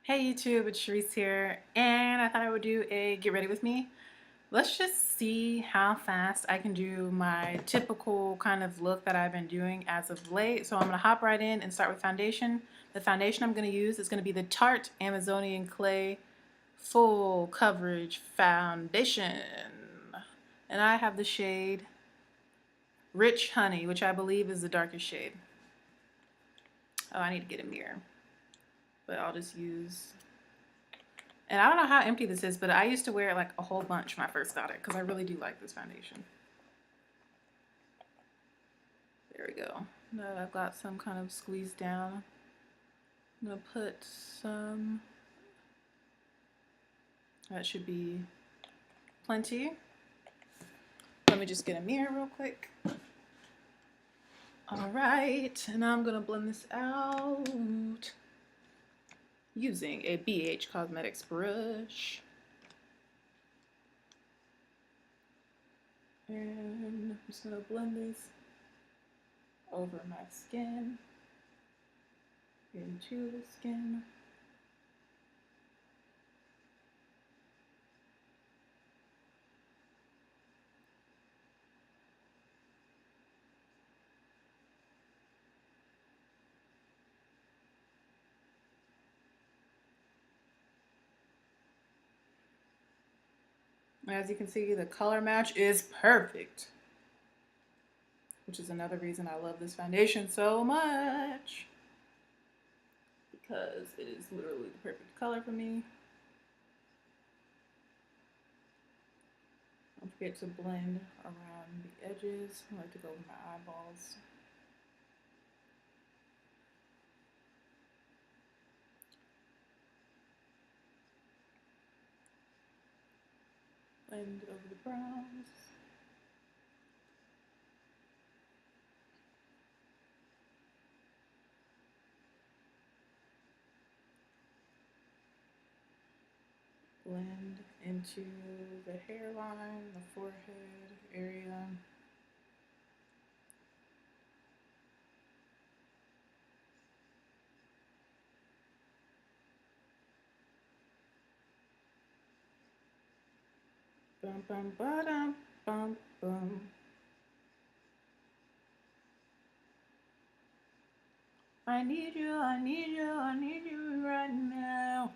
Hey YouTube, it's Cherise here, and I thought I would do a get ready with me. Let's just see how fast I can do my typical kind of look that I've been doing as of late. So I'm going to hop right in and start with foundation. The foundation I'm going to use is going to be the Tarte Amazonian Clay Full Coverage Foundation. And I have the shade Rich Honey, which I believe is the darkest shade. Oh, I need to get a mirror. But I'll just use... And I don't know how empty this is, but I used to wear it like a whole bunch when I first got it because I really do like this foundation. There we go. Now that I've got some kind of squeezed down, I'm going to put some, that should be plenty. Let me just get a mirror real quick. All right, and now I'm going to blend this out using a BH Cosmetics brush. And I'm just going to blend this over my skin, into the skin. As you can see, the color match is perfect, which is another reason I love this foundation so much, because it is literally the perfect color for me. Don't forget to blend around the edges. I like to go with my eyeballs. Blend over the brows. Blend into the hairline, the forehead area. Bum bum ba-dum, bum bum. I need you, I need you, I need you right now.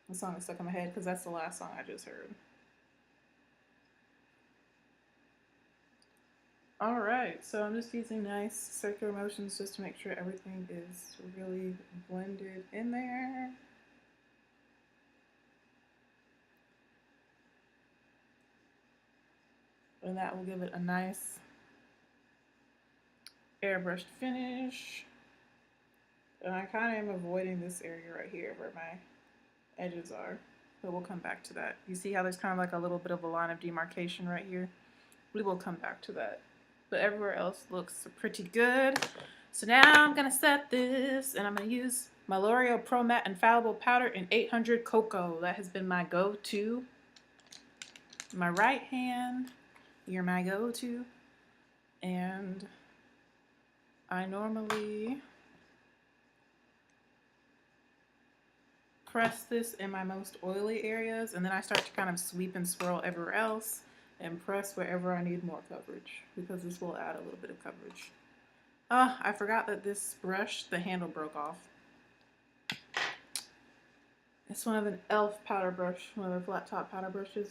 The song is stuck in my head because that's the last song I just heard. Alright, so I'm just using nice circular motions just to make sure everything is really blended in there. And that will give it a nice airbrushed finish. And I kind of am avoiding this area right here where my edges are, but we'll come back to that. You see how there's kind of like a little bit of a line of demarcation right here? We will come back to that. But everywhere else looks pretty good. So now I'm going to set this, and I'm going to use my L'Oreal Pro Matte Infallible Powder in 800 Cocoa. That has been my go-to. My right hand, you're my go-to. And I normally press this in my most oily areas, and then I start to kind of sweep and swirl everywhere else and press wherever I need more coverage, because this will add a little bit of coverage. I forgot that this brush, the handle broke off. It's one of an e.l.f. powder brush, one of their flat top powder brushes.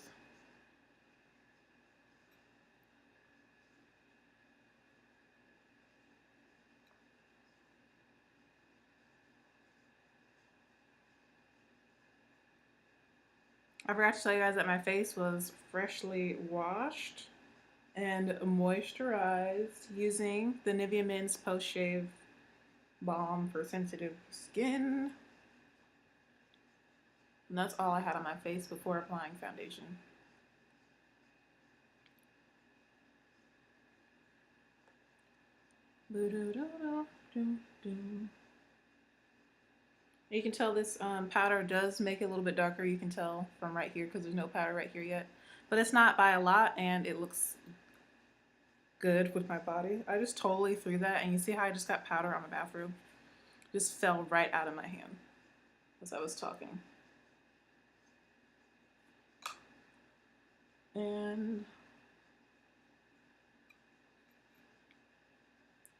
I forgot to tell you guys that my face was freshly washed and moisturized using the Nivea Men's Post Shave Balm for sensitive skin. And that's all I had on my face before applying foundation. You can tell this powder does make it a little bit darker. You can tell from right here because there's no powder right here yet. But it's not by a lot, and it looks good with my body. I just totally threw that, and you see how I just got powder on my bathrobe? Just fell right out of my hand. as I was talking. And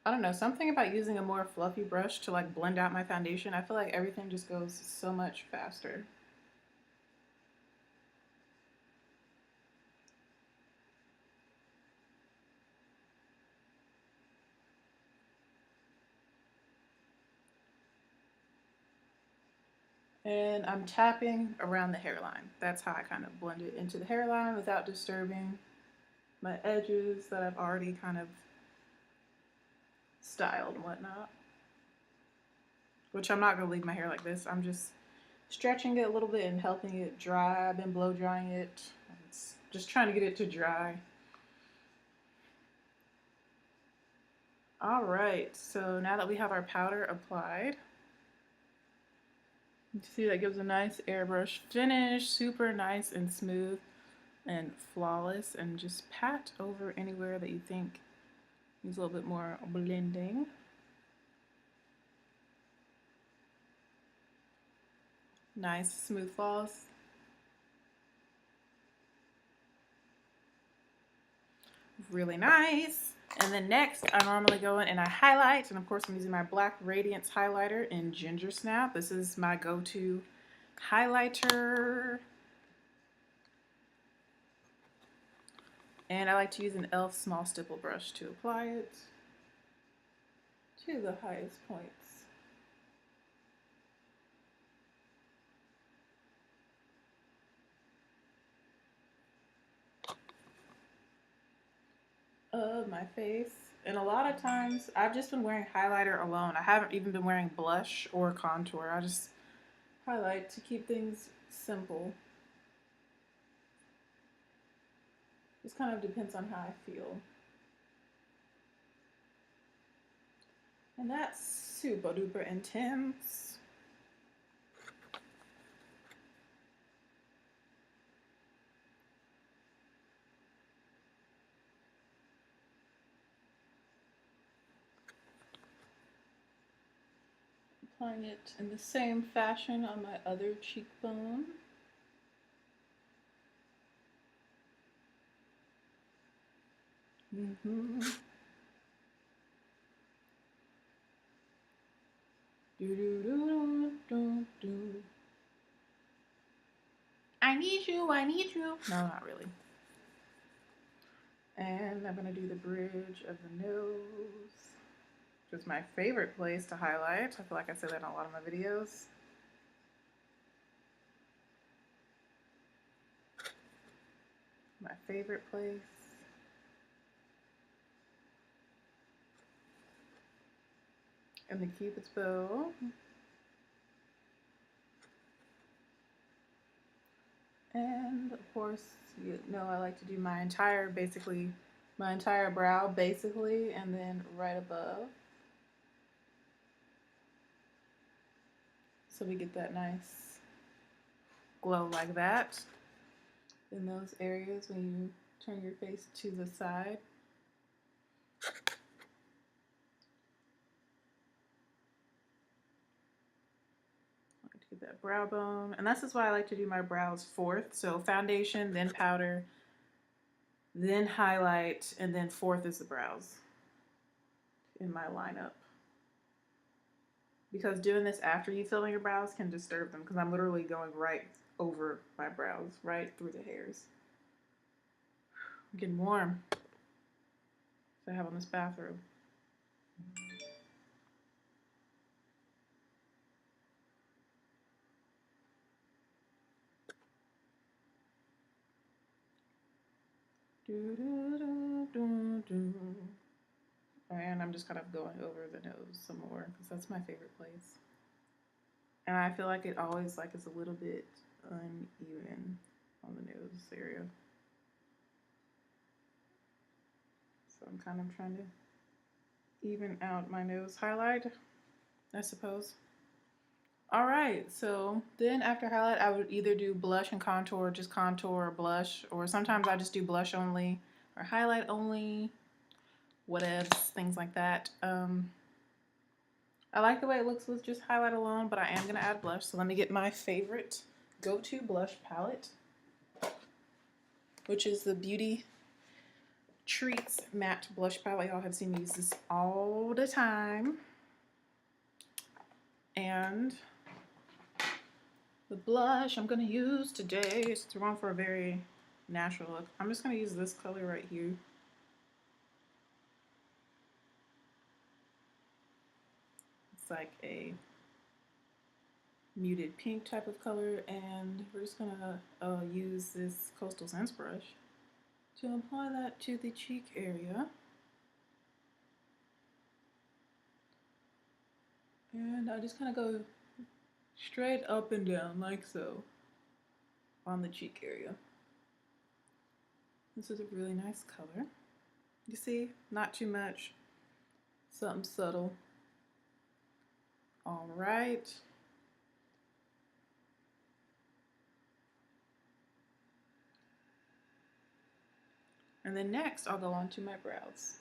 I don't know, something about using a more fluffy brush to like blend out my foundation. I feel like everything just goes so much faster. And I'm tapping around the hairline. That's how I kind of blend it into the hairline without disturbing my edges that I've already kind of styled and whatnot. Which I'm not going to leave my hair like this. I'm just stretching it a little bit and helping it dry. I've been blow drying it. It's just trying to get it to dry. All right, so now that we have our powder applied, you see that gives a nice airbrush finish, super nice and smooth and flawless, and just pat over anywhere that you think needs a little bit more blending. Nice smooth floss. Really nice. And then next, I normally go in and I highlight, and of course I'm using my Black Radiance highlighter in Ginger Snap. This is my go-to highlighter. And I like to use an e.l.f. small stipple brush to apply it to the highest points of my face. And a lot of times I've just been wearing highlighter alone. I haven't even been wearing blush or contour. I just highlight to keep things simple. Just kind of depends on how I feel. And that's super duper intense. Applying it in the same fashion on my other cheekbone. I need you, I need you. No, not really. And I'm going to do the bridge of the nose, which is my favorite place to highlight. I feel like I say that in a lot of my videos. My favorite place. And the Cupid's bow. And of course, you know I like to do my entire brow basically, and then right above. So we get that nice glow like that in those areas when you turn your face to the side. That brow bone, and this is why I like to do my brows fourth. So foundation, then powder, then highlight, and then fourth is the brows in my lineup. Because doing this after you fill in your brows can disturb them, because I'm literally going right over my brows, right through the hairs. I'm getting warm. So I have on this bathrobe. And I'm just kind of going over the nose some more because that's my favorite place. And I feel like it always like is a little bit uneven on the nose area. So I'm kind of trying to even out my nose highlight, I suppose. All right, so then after highlight, I would either do blush and contour, just contour or blush, or sometimes I just do blush only or highlight only, whatevs, things like that. I like the way it looks with just highlight alone, but I am going to add blush. So let me get my favorite go-to blush palette, which is the Beauty Treats Matte Blush Palette. Y'all have seen me use this all the time. And the blush I'm going to use today is going for a very natural look. I'm just going to use this color right here. It's like a muted pink type of color, and we're just going to use this Coastal Scents brush to apply that to the cheek area. And I just kind of go straight up and down like so on the cheek area. This is a really nice color. You see, not too much, something subtle. All right. And then next I'll go on to my brows.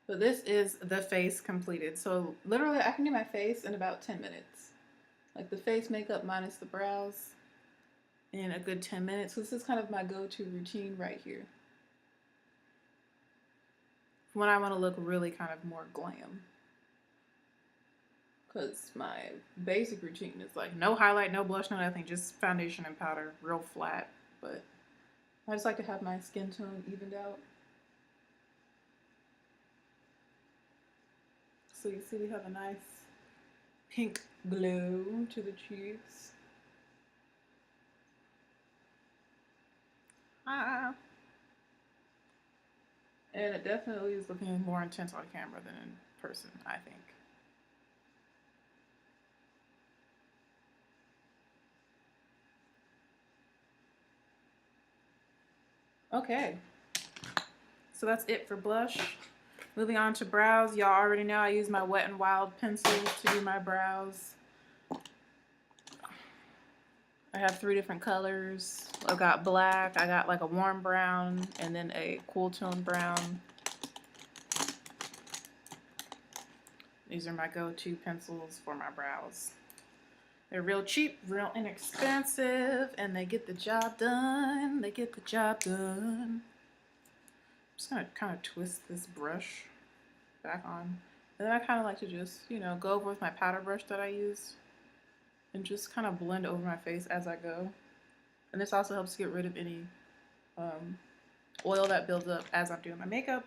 But this is the face completed. So literally I can do my face in about 10 minutes. Like the face makeup minus the brows in a good 10 minutes. So this is kind of my go-to routine right here. When I want to look really kind of more glam. Because my basic routine is like no highlight, no blush, no nothing. Just foundation and powder, real flat. But I just like to have my skin tone evened out. So you see we have a nice pink glow to the cheeks. Ah. And it definitely is looking more intense on camera than in person, I think. Okay, so that's it for blush. Moving on to brows. Y'all already know I use my Wet n Wild pencil to do my brows. I have 3 different colors. I've got black, I got like a warm brown, and then a cool tone brown. These are my go-to pencils for my brows. They're real cheap, real inexpensive, and they get the job done. They get the job done. I'm just gonna kind of twist this brush back on. And then I kind of like to just, you know, go over with my powder brush that I use and just kind of blend over my face as I go. And this also helps get rid of any oil that builds up as I'm doing my makeup.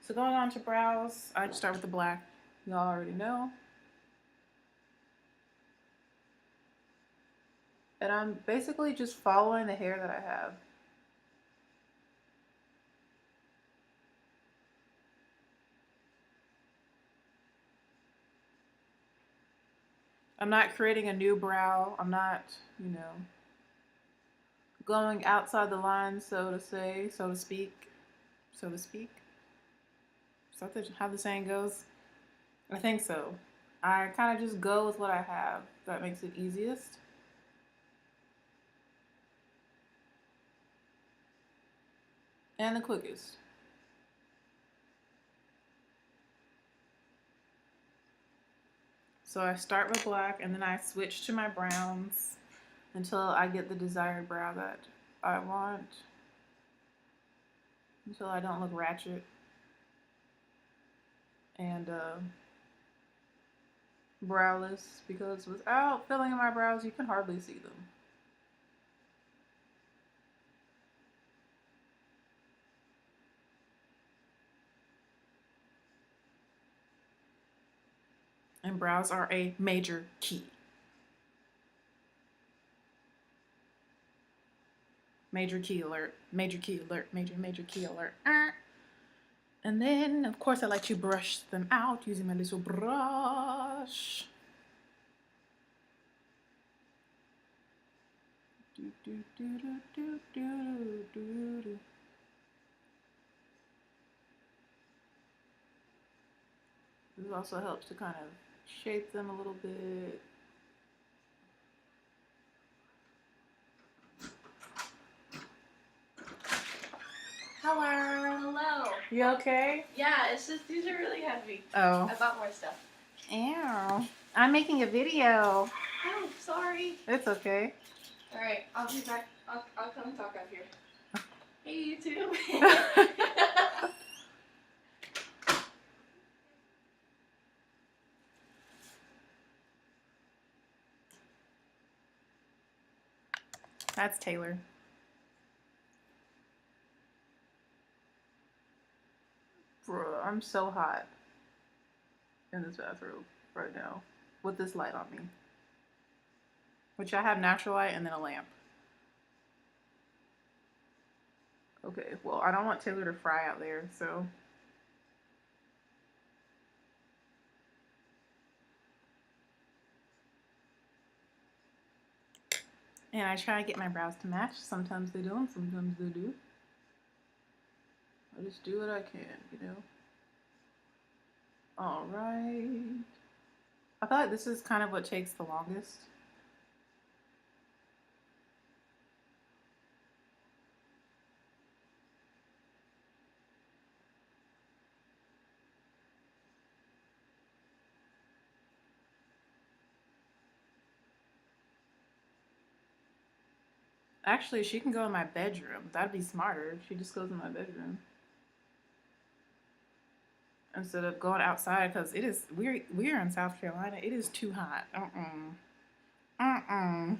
So going on to brows, I start with the black. Y'all already know. And I'm basically just following the hair that I have. I'm not creating a new brow. I'm not, you know, going outside the line, so to say, so to speak. So to speak. Is that how the saying goes? I think so. I kind of just go with what I have. That makes it easiest. And the quickest. So I start with black and then I switch to my browns until I get the desired brow that I want. Until I don't look ratchet. And browless, because without filling in my brows you can hardly see them. And brows are a major key. Major key alert. Major key alert. Major key alert. And then, of course, I like to brush them out using my little brush. This also helps to kind of shape them a little bit. Hello. Hello. You okay? Yeah, it's just these are really heavy. Oh. I bought more stuff. Ew. I'm making a video. Oh, sorry. It's okay. Alright, I'll be back. I'll come talk up here. Hey, YouTube. That's Taylor. Bro, I'm so hot in this bathroom right now with this light on me. Which I have natural light and then a lamp. Okay, well, I don't want Taylor to fry out there, so. And I try to get my brows to match. Sometimes they don't, sometimes they do. I just do what I can, you know. Alright. I feel like this is kind of what takes the longest. Actually, she can go in my bedroom. That'd be smarter if she just goes in my bedroom. Instead of going outside, because it is, we're in South Carolina. It is too hot. My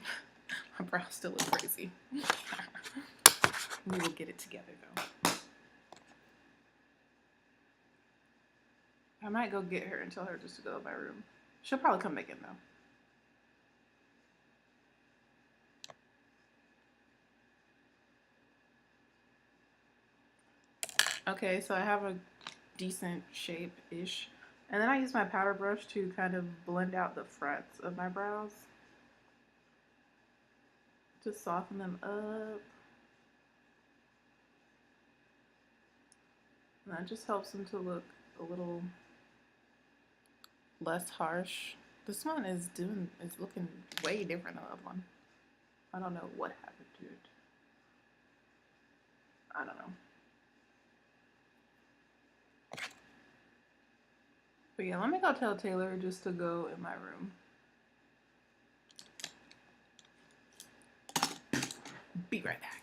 brows still look crazy. We will get it together though. I might go get her and tell her just to go to my room. She'll probably come back in though. Okay, so I have a decent shape-ish. And then I use my powder brush to kind of blend out the fronts of my brows. To soften them up. And that just helps them to look a little less harsh. This one is looking way different than the other one. I don't know what happened to it. I don't know. But yeah, let me go tell Taylor just to go in my room. Be right back.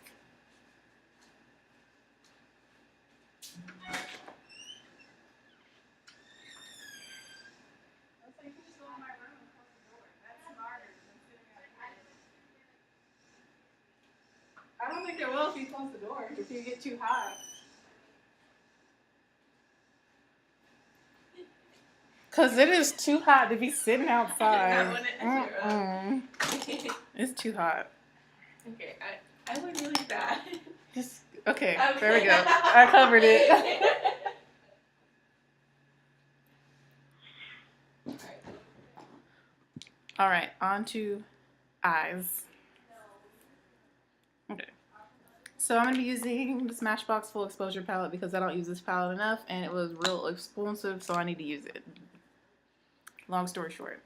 I don't think it will if you close the door, if you get too hot. Because it is too hot to be sitting outside. It's too hot. Okay, I look really bad. Just, okay, there we go. I covered it. Alright, on to eyes. Okay. So I'm going to be using the Smashbox Full Exposure palette because I don't use this palette enough and it was real expensive, so I need to use it. Long story short.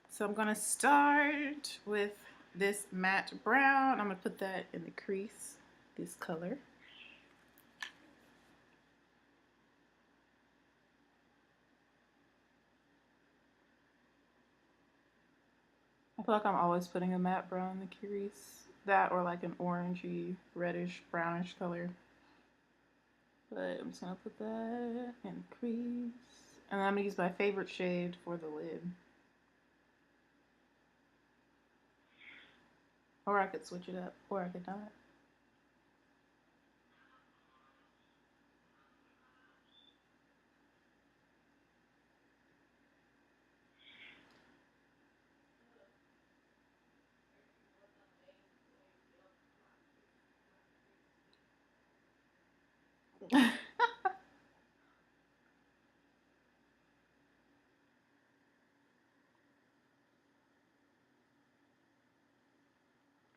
So I'm going to start with this matte brown. I'm going to put that in the crease, this color. I feel like I'm always putting a matte brown in the crease. That or like an orangey, reddish, brownish color. But I'm just going to put that in the crease. And then I'm going to use my favorite shade for the lid. Or I could switch it up, or I could not.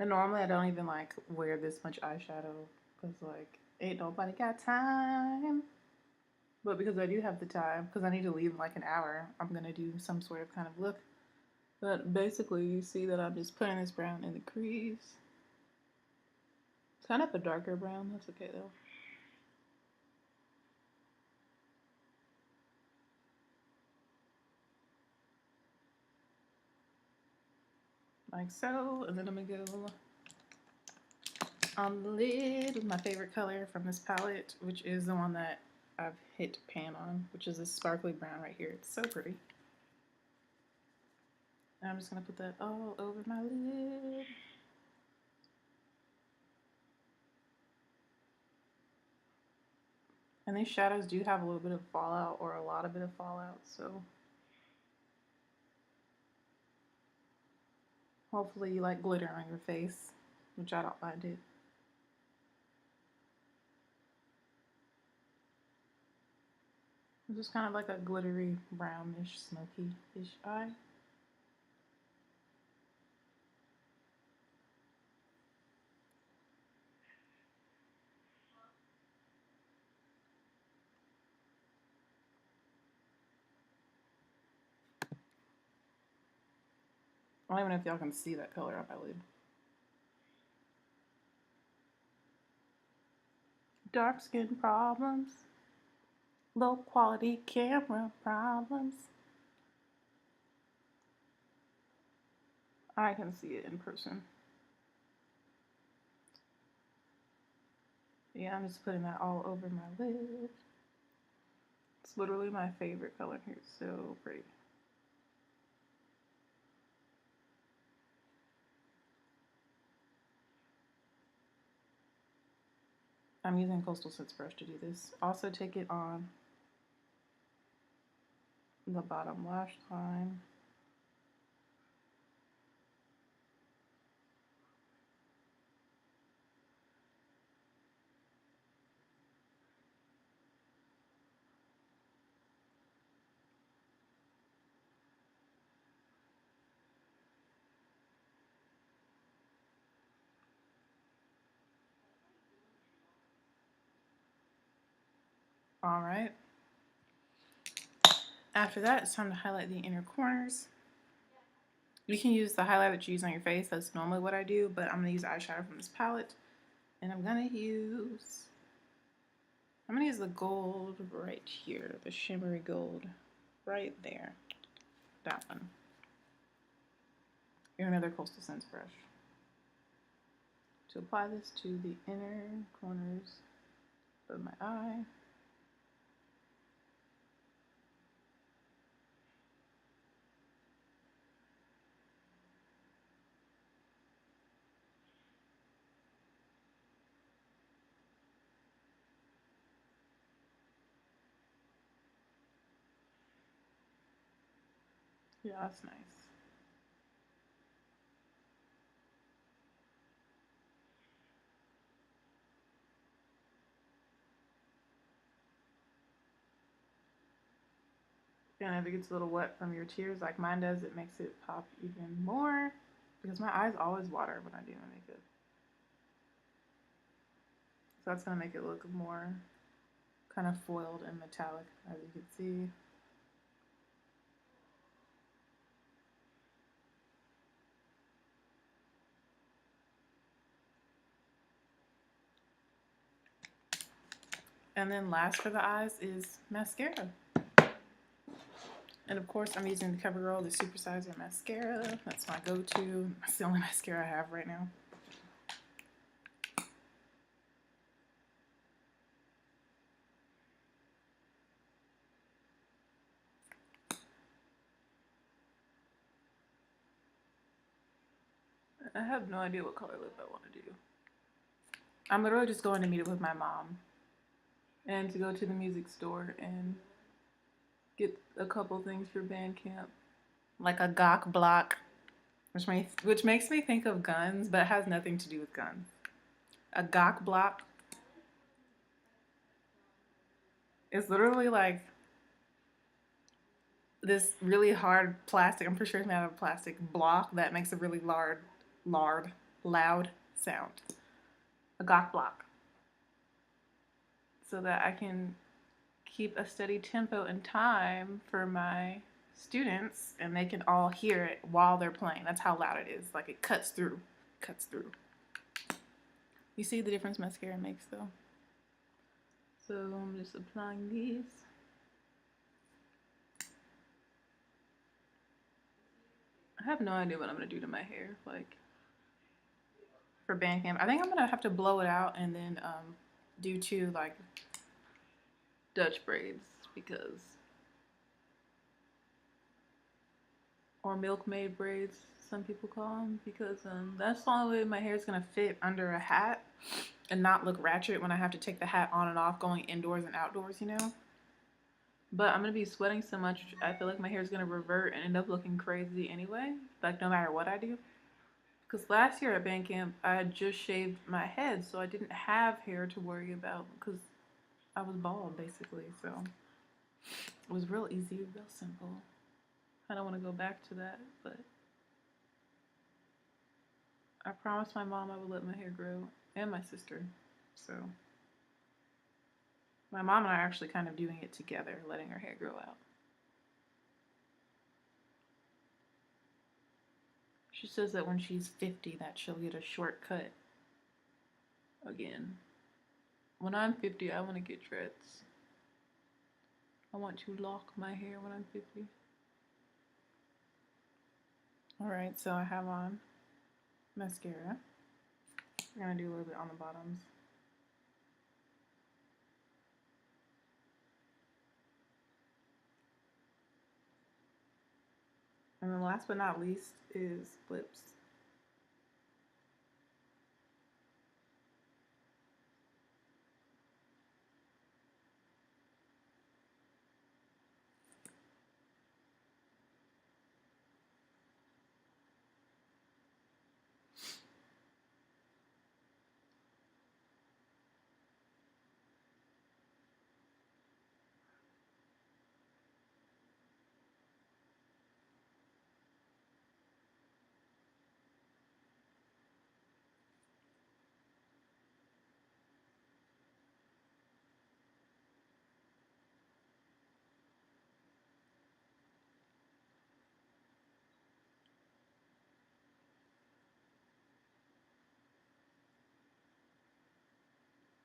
And normally I don't even like wear this much eyeshadow because like ain't nobody got time. But because I do have the time, because I need to leave in like an hour, I'm gonna do some sort of kind of look. But basically you see that I'm just putting this brown in the crease. It's kind of a darker brown, that's okay though. like so. And then I'm gonna go on the lid with my favorite color from this palette, which is the one that I've hit pan on, which is this sparkly brown right here. It's so pretty. And I'm just gonna put that all over my lid. And these shadows do have a little bit of fallout, or a lot of bit of fallout, so hopefully you like glitter on your face, which I don't mind it. It's just kind of like a glittery, brownish, smoky-ish eye. I don't even know if y'all can see that color on my lid. Dark skin problems. Low quality camera problems. I can see it in person. Yeah, I'm just putting that all over my lid. It's literally my favorite color here. It's so pretty. I'm using Coastal Scents brush to do this. Also take it on the bottom lash line. All right. After that, it's time to highlight the inner corners. You can use the highlight that you use on your face. That's normally what I do, but I'm gonna use eyeshadow from this palette, and I'm gonna use the gold right here, the shimmery gold right there. That one. And another Coastal Scents brush to apply this to the inner corners of my eye. Yeah, that's nice. And if it gets a little wet from your tears like mine does, it makes it pop even more, because my eyes always water when I do my makeup. So that's going to make it look more kind of foiled and metallic, as you can see. And then last for the eyes is mascara. And of course I'm using the CoverGirl, the Supersizer mascara. That's my go-to. That's the only mascara I have right now. I have no idea what color lip I want to do. I'm literally just going to meet up with my mom and to go to the music store and get a couple things for band camp, like a Gok block, which makes me think of guns, but it has nothing to do with guns. A Gok block is literally like this really hard plastic. I'm pretty sure it's made out of plastic block that makes a really loud sound. A Gok block, so that I can keep a steady tempo and time for my students, and they can all hear it while they're playing. That's how loud it is. Like, it cuts through. You see the difference mascara makes though. So I'm just applying these. I have no idea what I'm gonna do to my hair, like for band camp. I think I'm gonna have to blow it out and then do 2 like Dutch braids because, or milkmaid braids, some people call them, because that's the only way my hair is gonna fit under a hat and not look ratchet when I have to take the hat on and off going indoors and outdoors, you know. But I'm gonna be sweating so much, I feel like my hair is gonna revert and end up looking crazy anyway, like no matter what I do. Because last year at band camp, I had just shaved my head, so I didn't have hair to worry about because I was bald basically. So it was real easy, real simple. I don't want to go back to that, but I promised my mom I would let my hair grow, and my sister. So my mom and I are actually kind of doing it together, letting her hair grow out. She says that when she's 50 that she'll get a shortcut again. When I'm 50, I want to get dreads. I want to lock my hair when I'm 50. Alright, so I have on mascara. I'm going to do a little bit on the bottoms. And then last but not least is lips.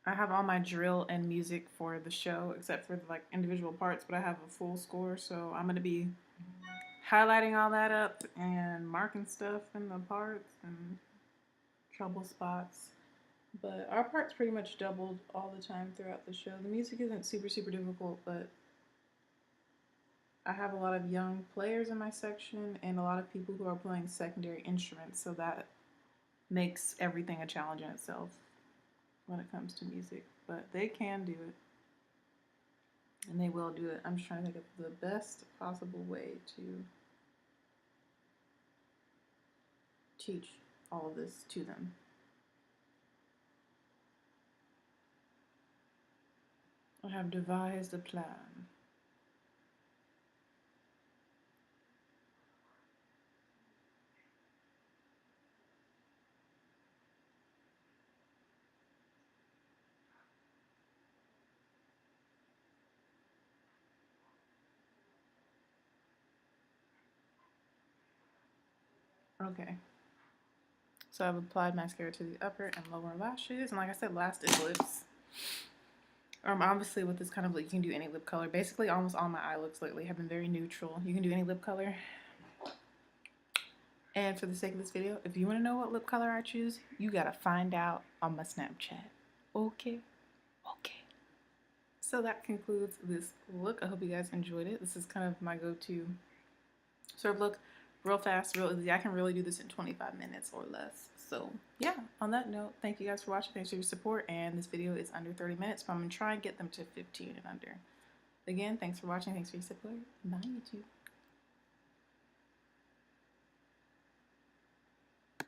I have all my drill and music for the show, except for the, like individual parts, but I have a full score, so I'm gonna be highlighting all that up and marking stuff in the parts and trouble spots. But our parts pretty much doubled all the time throughout the show. The music isn't super difficult, but I have a lot of young players in my section and a lot of people who are playing secondary instruments, so that makes everything a challenge in itself when it comes to music. But they can do it, and they will do it. I'm just trying to think of the best possible way to teach all of this to them. I have devised a plan. Okay. So I've applied mascara to the upper and lower lashes, and like I said, last is lips. Obviously with this kind of look, you can do any lip color. Basically, almost all my eye looks lately have been very neutral. You can do any lip color. And for the sake of this video, if you want to know what lip color I choose, you gotta find out on my Snapchat. Okay? Okay. So that concludes this look. I hope you guys enjoyed it. This is kind of my go-to sort of look. Real fast, real easy. I can really do this in 25 minutes or less. So yeah, on that note, thank you guys for watching. Thanks for your support. And this video is under 30 minutes, but I'm going to try and get them to 15 and under. Again, thanks for watching. Thanks for your support. Bye, YouTube.